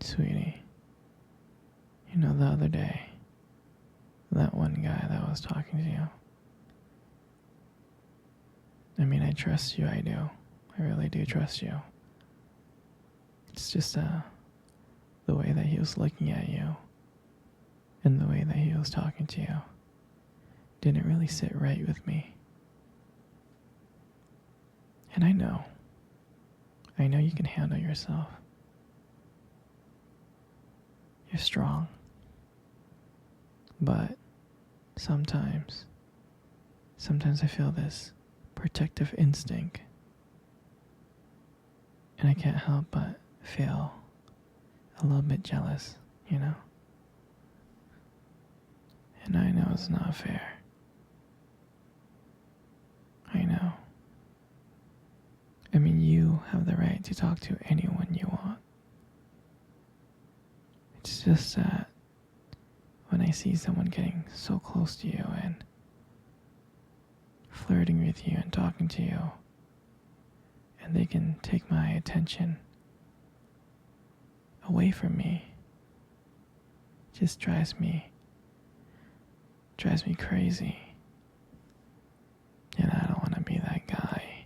Sweetie, you know the other day, that one guy that was talking to you. I mean, I trust you, I do. I really do trust you. It's just the way that he was looking at you and the way that he was talking to you didn't really sit right with me. And I know you can handle yourself. You're strong. But sometimes I feel this protective instinct. And I can't help but feel a little bit jealous, you know? And I know it's not fair. I know. I mean, you have the right to talk to anyone you want. It's just that when I see someone getting so close to you and flirting with you and talking to you, and they can take my attention away from me, it just drives me crazy. And I don't want to be that guy,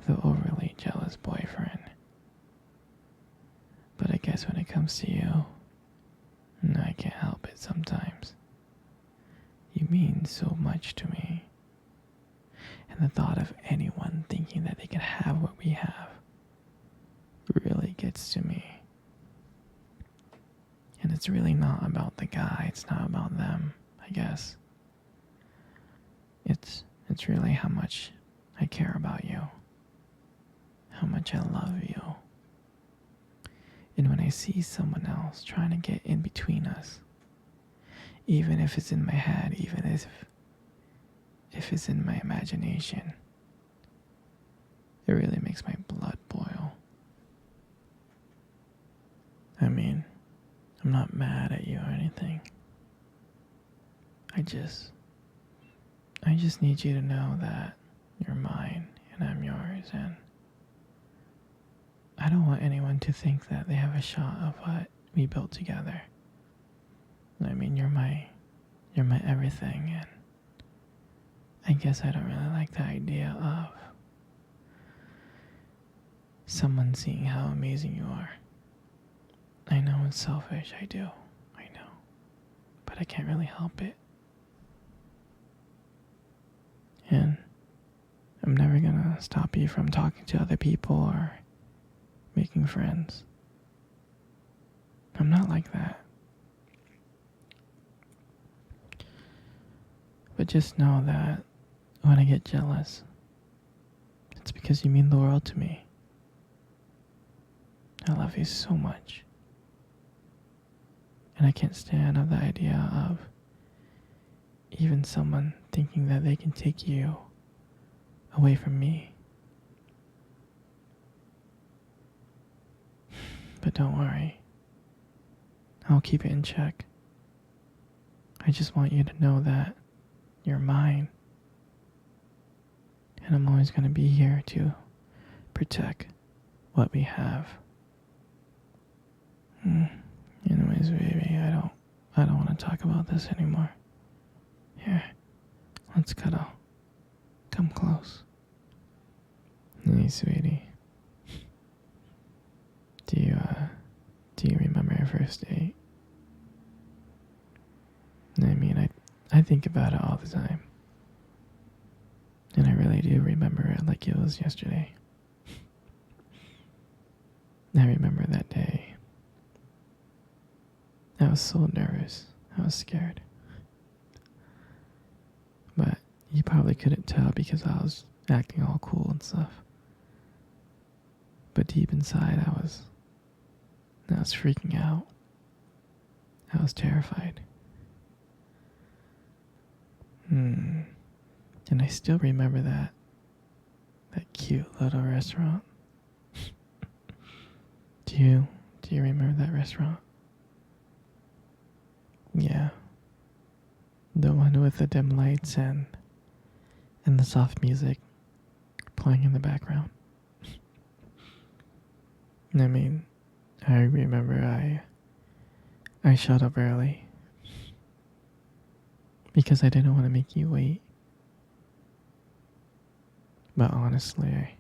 the overly jealous boyfriend. But I guess when it comes to you, I can't help it sometimes. You mean so much to me. And the thought of anyone thinking that they can have what we have really gets to me. And it's really not about the guy, it's not about them, I guess. It's really how much I care about you. How much I love you. And when I see someone else trying to get in between us, even if it's in my head, even if it's in my imagination, it really makes my blood boil. I mean, I'm not mad at you or anything. I just need you to know that you're mine and I'm yours, and I don't want anyone to think that they have a shot of what we built together. I mean, you're my everything, and I guess I don't really like the idea of someone seeing how amazing you are. I know it's selfish, I do, I know, but I can't really help it. And I'm never gonna stop you from talking to other people or making friends. I'm not like that. But just know that when I get jealous, it's because you mean the world to me. I love you so much. And I can't stand the idea of even someone thinking that they can take you away from me. But don't worry. I'll keep it in check. I just want you to know that you're mine. And I'm always going to be here to protect what we have. Anyways, baby, I don't want to talk about this anymore. Here, let's cuddle. Come close. Hey, sweetie. Do you remember our first date? I mean, I think about it all the time. And I really do remember it like it was yesterday. I remember that day. I was so nervous. I was scared. But you probably couldn't tell because I was acting all cool and stuff. But deep inside, I was freaking out. I was terrified. And I still remember that cute little restaurant. Do you remember that restaurant? Yeah. The one with the dim lights and the soft music playing in the background. I mean, I remember I showed up early because I didn't want to make you wait. But honestly,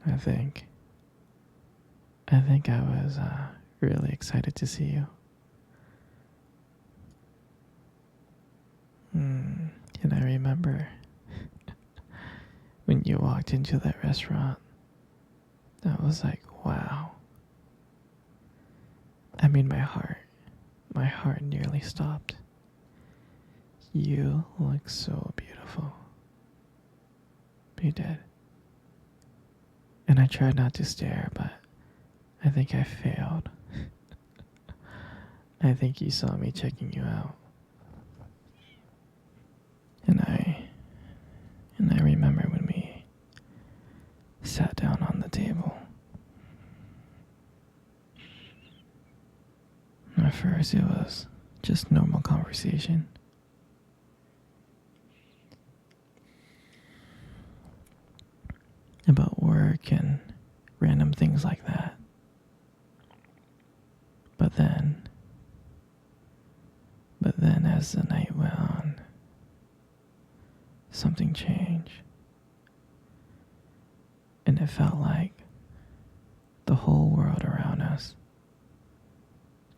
I think I was really excited to see you. And I remember when you walked into that restaurant, I was like, wow. I mean, my heart nearly stopped. You look so beautiful. You did. And I tried not to stare, but I think I failed. I think you saw me checking you out. And I remember when we sat down on the table. At first it was just normal conversation. About work and random things like that. But then as the night went on, something changed. And it felt like the whole world around us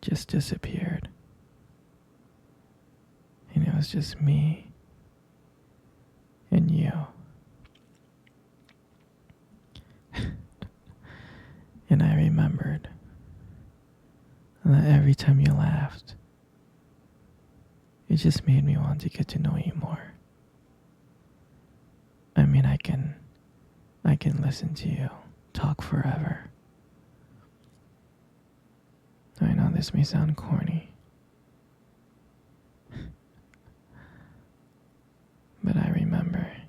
just disappeared. And it was just me and you. And I remembered that every time you laughed, it just made me want to get to know you more. I mean, I can listen to you talk forever. I know this may sound corny, but I remember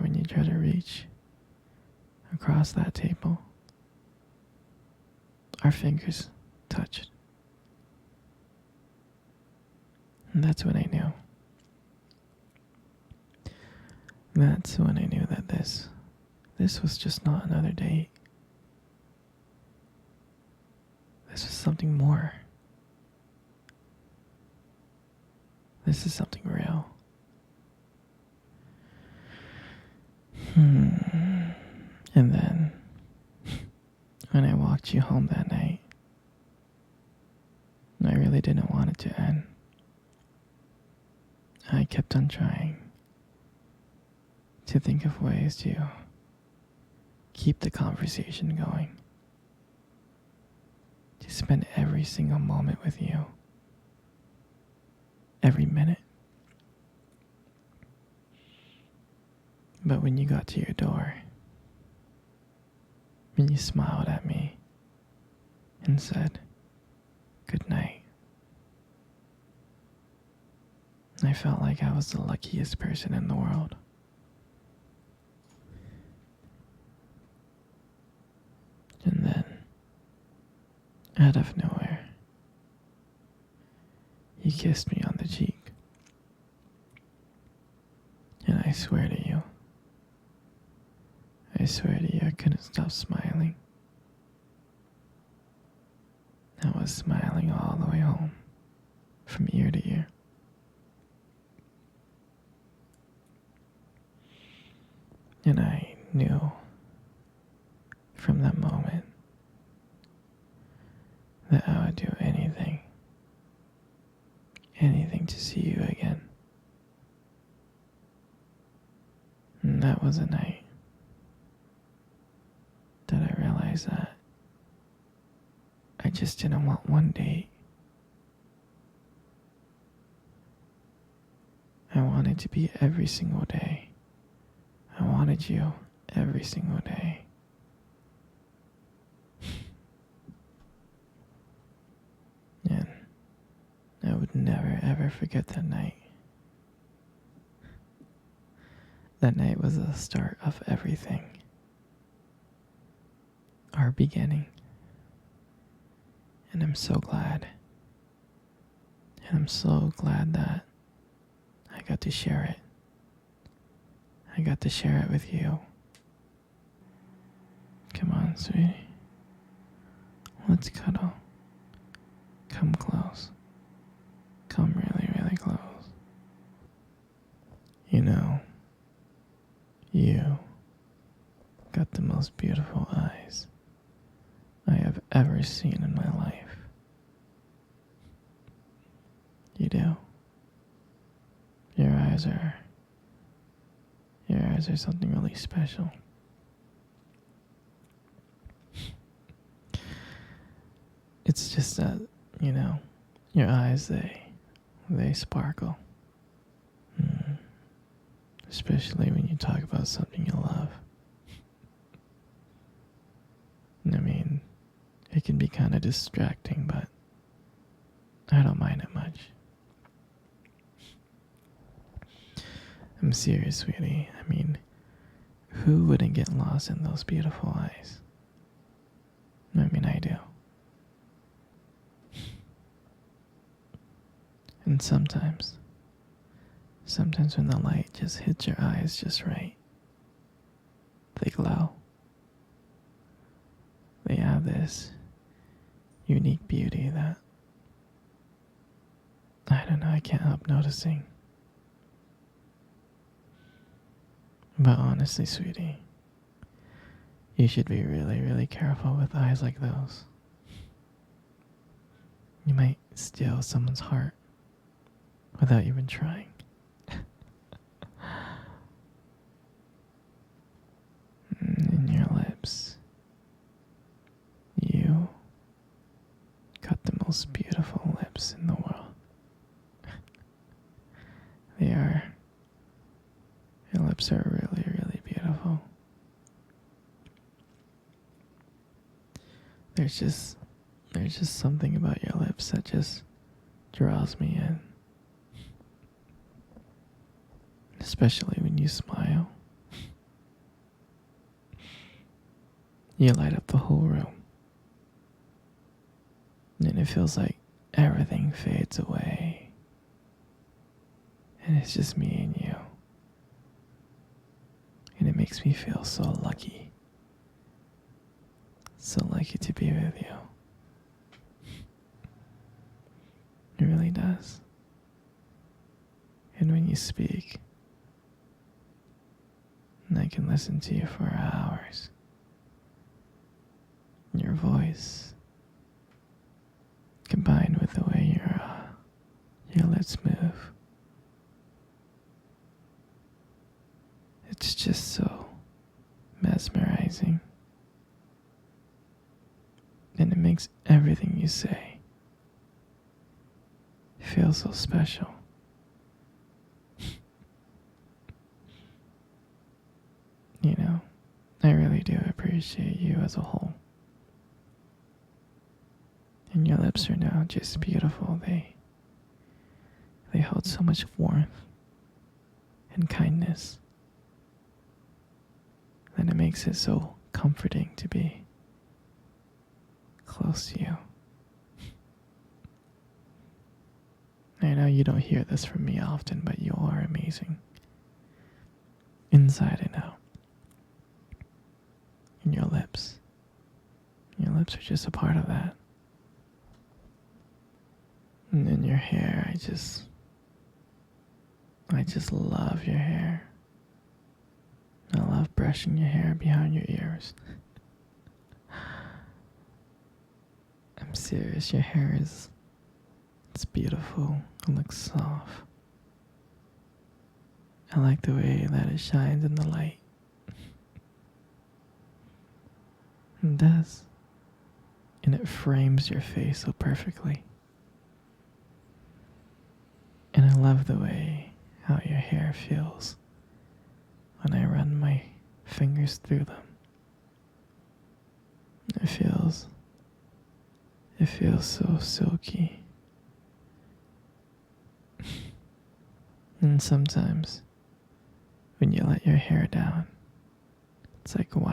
when you tried to reach across that table. Our fingers touched. And that's when I knew. That's when I knew that this was just not another date. This was something more. This is something real. And then, when I walked you home that night, I really didn't want it to end. I kept on trying to think of ways to keep the conversation going, to spend every single moment with you, every minute. But when you got to your door, when you smiled at me and said, "Good night," I felt like I was the luckiest person in the world. And then, out of nowhere, you kissed me on the cheek. And I swear to you, I couldn't stop smiling. I was smiling all the way home, from ear to ear. And I knew from that moment that I would do anything to see you again. And that was a night that I realized that I just didn't want one date. I wanted to be every single day. I wanted you every single day. And I would never ever forget that night. That night was the start of everything. Our beginning. And I'm so glad. And I'm so glad that I got to share it. I got to share it with you. Come on, sweetie. Let's cuddle. Come close. Come really, really close. You know, you got the most beautiful eyes I have ever seen in my life. You do. Your eyes are. Your eyes are something really special. It's just that, your eyes, they sparkle. Mm. Especially when you talk about something you love. I mean, it can be kind of distracting, but I don't mind it much. I'm serious, sweetie. I mean, who wouldn't get lost in those beautiful eyes? I mean, I do. And sometimes when the light just hits your eyes just right, they glow. They have this unique beauty that, I don't know, I can't help noticing. But honestly, sweetie, you should be really, really careful with eyes like those. You might steal someone's heart without even trying. And your lips. You got the most beautiful lips in the world. Your lips are really, really beautiful. There's just something about your lips that just draws me in. Especially when you smile. You light up the whole room. And it feels like everything fades away. And it's just me and you. And it makes me feel so lucky. So lucky to be with you. It really does. And when you speak, I can listen to you for hours. Your voice, combined with the way your lips move, it's just so mesmerizing. And it makes everything you say feel so special. I really do appreciate you as a whole. And your lips are now just beautiful. They hold so much warmth and kindness that it makes it so comforting to be close to you. I know you don't hear this from me often, but you are amazing. Inside and out. And your lips. Your lips are just a part of that. And then your hair, I just love your hair. I love brushing your hair behind your ears. I'm serious, your hair it's beautiful. It looks soft. I like the way that it shines in the light. It does. And it frames your face so perfectly. And I love the way how your hair feels when I run my fingers through them. It feels so silky. And sometimes when you let your hair down, it's like, wow.